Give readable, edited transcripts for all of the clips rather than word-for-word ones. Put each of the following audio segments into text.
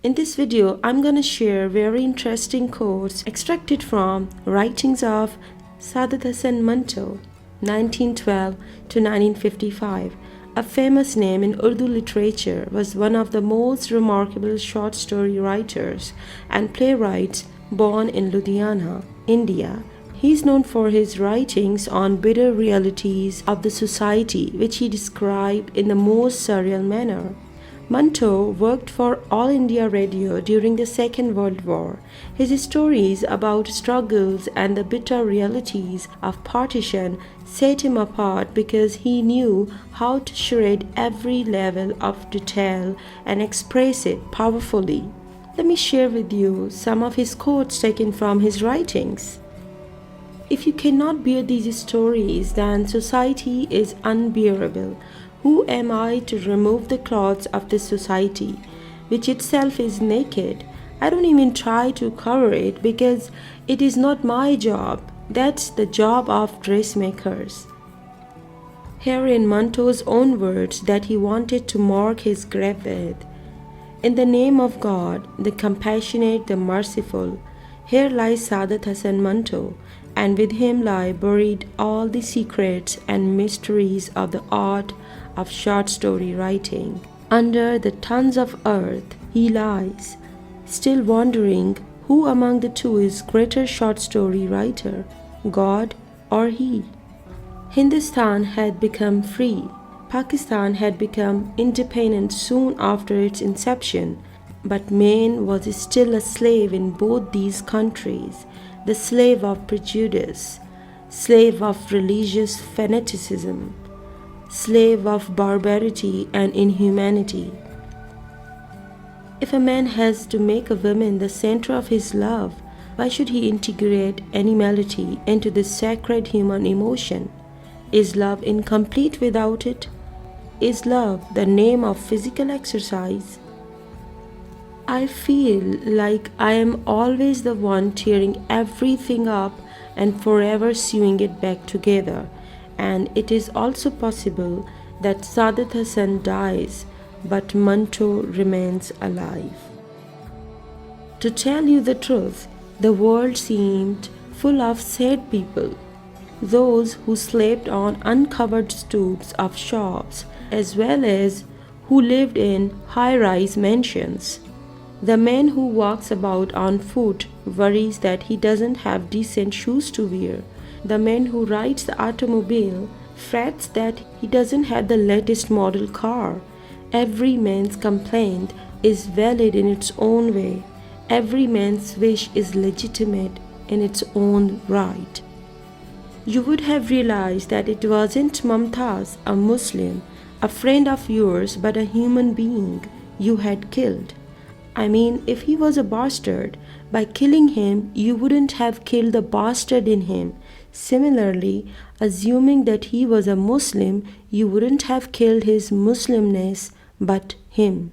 In this video, I'm gonna share very interesting quotes extracted from writings of Saadat Hassan Manto, 1912 to 1955. A famous name in Urdu literature, was one of the most remarkable short story writers and playwrights born in Ludhiana, India. He is known for his writings on bitter realities of the society, which he described in the most surreal manner. Manto worked for All India Radio during the Second World War. His stories about struggles and the bitter realities of partition set him apart because he knew how to shred every level of detail and express it powerfully. Let me share with you some of his quotes taken from his writings. If you cannot bear these stories, then society is unbearable. Who am I to remove the clothes of this society, which itself is naked? I don't even try to cover it because it is not my job. That's the job of dressmakers. Here in Manto's own words that he wanted to mark his grave with. In the name of God, the compassionate, the merciful, here lies Saadat Hassan Manto, and with him lie buried all the secrets and mysteries of the art of short story writing. Under the tons of earth he lies, still wondering who among the two is greater short story writer, God or he. Hindustan had become free. Pakistan had become independent soon after its inception, but man was still a slave in both these countries, the slave of prejudice, slave of religious fanaticism, slave of barbarity and inhumanity. If a man has to make a woman the center of his love, why should he integrate animality into this sacred human emotion? Is love incomplete without it? Is love the name of physical exercise? I feel like I am always the one tearing everything up and forever sewing it back together. And it is also possible that Saadat Hassan dies, but Manto remains alive. To tell you the truth, the world seemed full of sad people, those who slept on uncovered stoops of shops, as well as who lived in high-rise mansions. The man who walks about on foot worries that he doesn't have decent shoes to wear. The man who rides the automobile frets that he doesn't have the latest model car. Every man's complaint is valid in its own way. Every man's wish is legitimate in its own right. You would have realized that it wasn't Mumtaz, a Muslim, a friend of yours, but a human being you had killed. I mean, if he was a bastard, by killing him, you wouldn't have killed the bastard in him. Similarly, assuming that he was a Muslim, you wouldn't have killed his Muslimness, but him.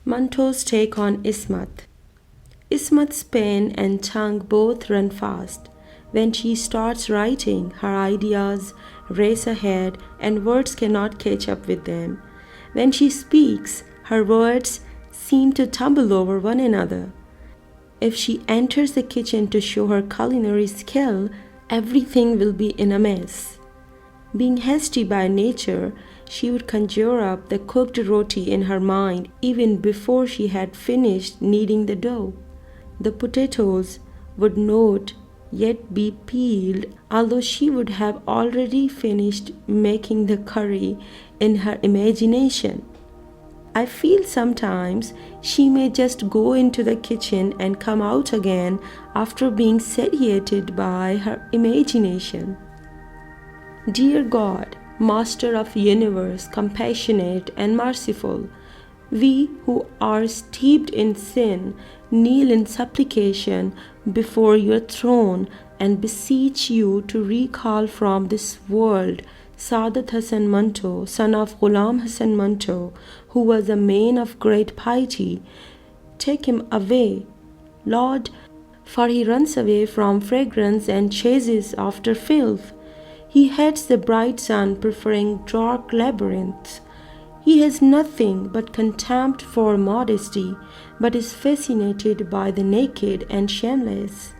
Manto's take on Ismat. Ismat's pen and tongue both run fast. When she starts writing, her ideas race ahead and words cannot catch up with them. When she speaks, her words seem to tumble over one another. If she enters the kitchen to show her culinary skill, everything will be in a mess. Being hasty by nature, she would conjure up the cooked roti in her mind even before she had finished kneading the dough. The potatoes would not yet be peeled, although she would have already finished making the curry in her imagination. I feel sometimes she may just go into the kitchen and come out again after being satiated by her imagination. Dear God, Master of the universe, compassionate and merciful, we who are steeped in sin kneel in supplication before your throne and beseech you to recall from this world Saadat Hassan Manto, son of Ghulam Hassan Manto, who was a man of great piety. Take him away, Lord, for he runs away from fragrance and chases after filth. He hates the bright sun, preferring dark labyrinths. He has nothing but contempt for modesty, but is fascinated by the naked and shameless.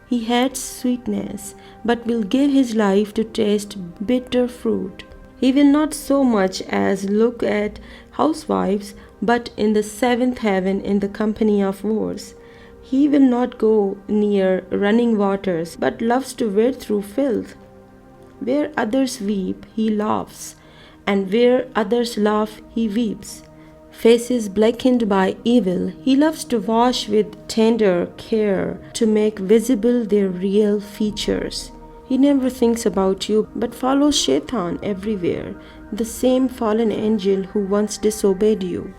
He hates sweetness, but will give his life to taste bitter fruit. He will not so much as look at housewives, but in the seventh heaven in the company of whores. He will not go near running waters, but loves to wade through filth. Where others weep, he laughs, and where others laugh, he weeps. Faces blackened by evil, he loves to wash with tender care to make visible their real features. He never thinks about you but follows Shaitan everywhere, the same fallen angel who once disobeyed you.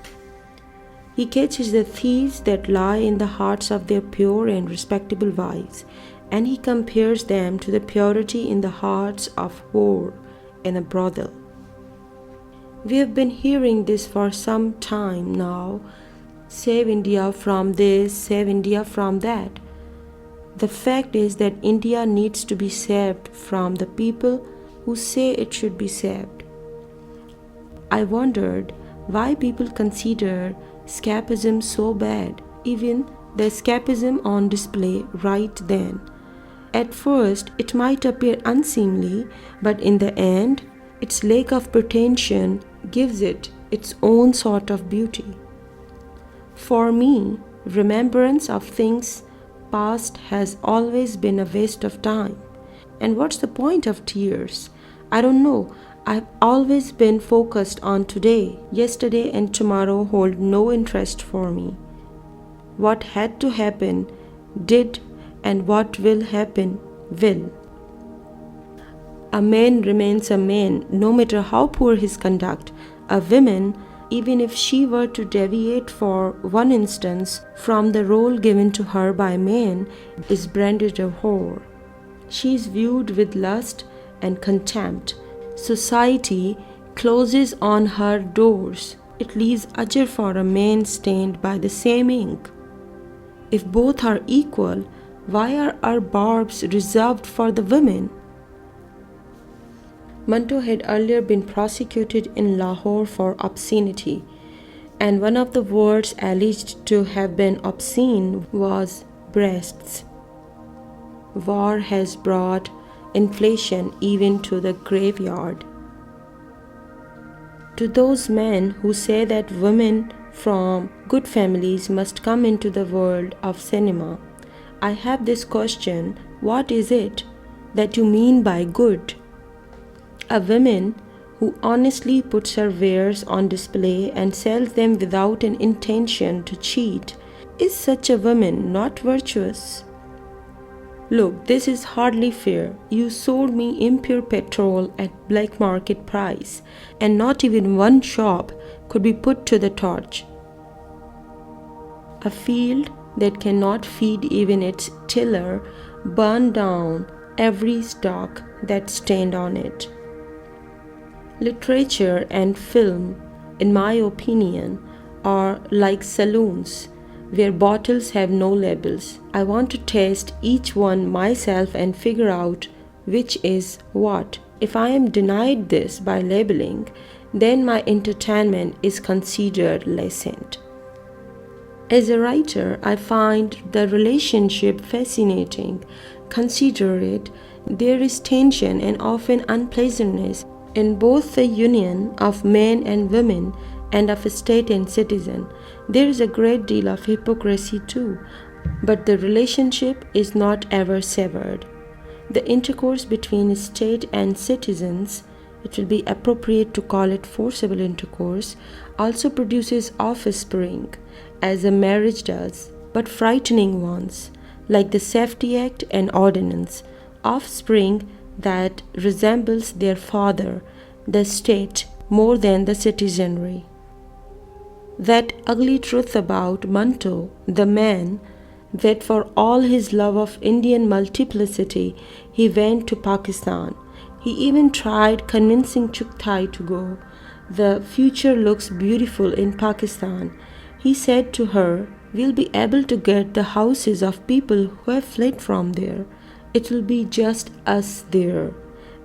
He catches the thieves that lie in the hearts of their pure and respectable wives, and he compares them to the purity in the hearts of whore in a brothel. We have been hearing this for some time now. Save India from this, save India from that. The fact is that India needs to be saved from the people who say it should be saved. I wondered why people consider escapism so bad, even the escapism on display right then. At first, it might appear unseemly, but in the end, its lack of pretension gives it its own sort of beauty. For me, remembrance of things past has always been a waste of time. And what's the point of tears? I don't know. I've always been focused on today. Yesterday and tomorrow hold no interest for me. What had to happen did, and what will happen will. A man remains a man no matter how poor his conduct. A woman, even if she were to deviate for one instance from the role given to her by man, is branded a whore. She is viewed with lust and contempt. Society closes on her doors. It leaves ajr for a man stained by the same ink. If both are equal, why are our barbs reserved for the women? Manto had earlier been prosecuted in Lahore for obscenity, and one of the words alleged to have been obscene was breasts. War has brought inflation even to the graveyard. To those men who say that women from good families must come into the world of cinema, I have this question: what is it that you mean by good? A woman who honestly puts her wares on display and sells them without an intention to cheat, is such a woman not virtuous? Look, this is hardly fair. You sold me impure petrol at black market price, and not even one shop could be put to the torch. A field that cannot feed even its tiller burned down every stalk that stand on it. Literature and film, in my opinion, are like saloons where bottles have no labels. I want to taste each one myself and figure out which is what. If I am denied this by labeling, then my entertainment is considered lessened. As a writer, I find the relationship fascinating. Consider it, there is tension and often unpleasantness in both the union of men and women and of state and citizen. There is a great deal of hypocrisy too, but the relationship is not ever severed. The intercourse between state and citizens, it will be appropriate to call it forcible intercourse, also produces offspring, as a marriage does, but frightening ones, like the Safety Act and Ordinance, offspring that resembles their father, the state, more than the citizenry. That ugly truth about Manto, the man, that for all his love of Indian multiplicity, he went to Pakistan. He even tried convincing Chugthai to go. The future looks beautiful in Pakistan. He said to her, "We'll be able to get the houses of people who have fled from there. It will be just us there.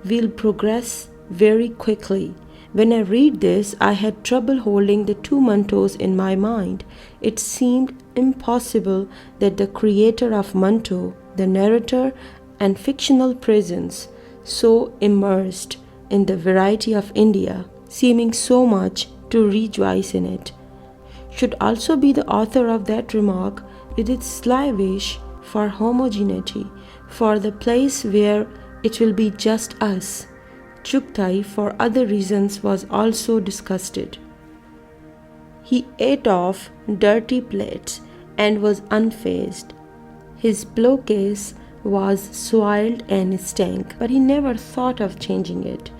We'll progress very quickly. When I read this, I had trouble holding the two Mantos in my mind. It seemed impossible that the creator of Manto, the narrator, and fictional presence, so immersed in the variety of India, seeming so much to rejoice in it, should also be the author of that remark with its sly wish for homogeneity, for the place where it will be just us. Chugtai, for other reasons, was also disgusted. He ate off dirty plates and was unfazed. His pillowcase was soiled and stank, but he never thought of changing it.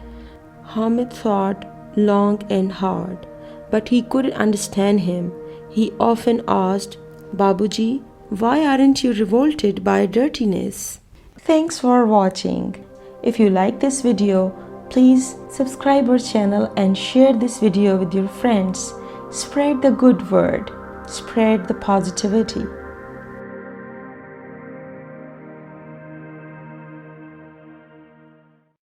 Hamid thought long and hard, but he couldn't understand him. He often asked, Babuji, why aren't you revolted by dirtiness? Thanks for watching. If you like this video, please subscribe our channel and share this video with your friends. Spread the good word. Spread the positivity.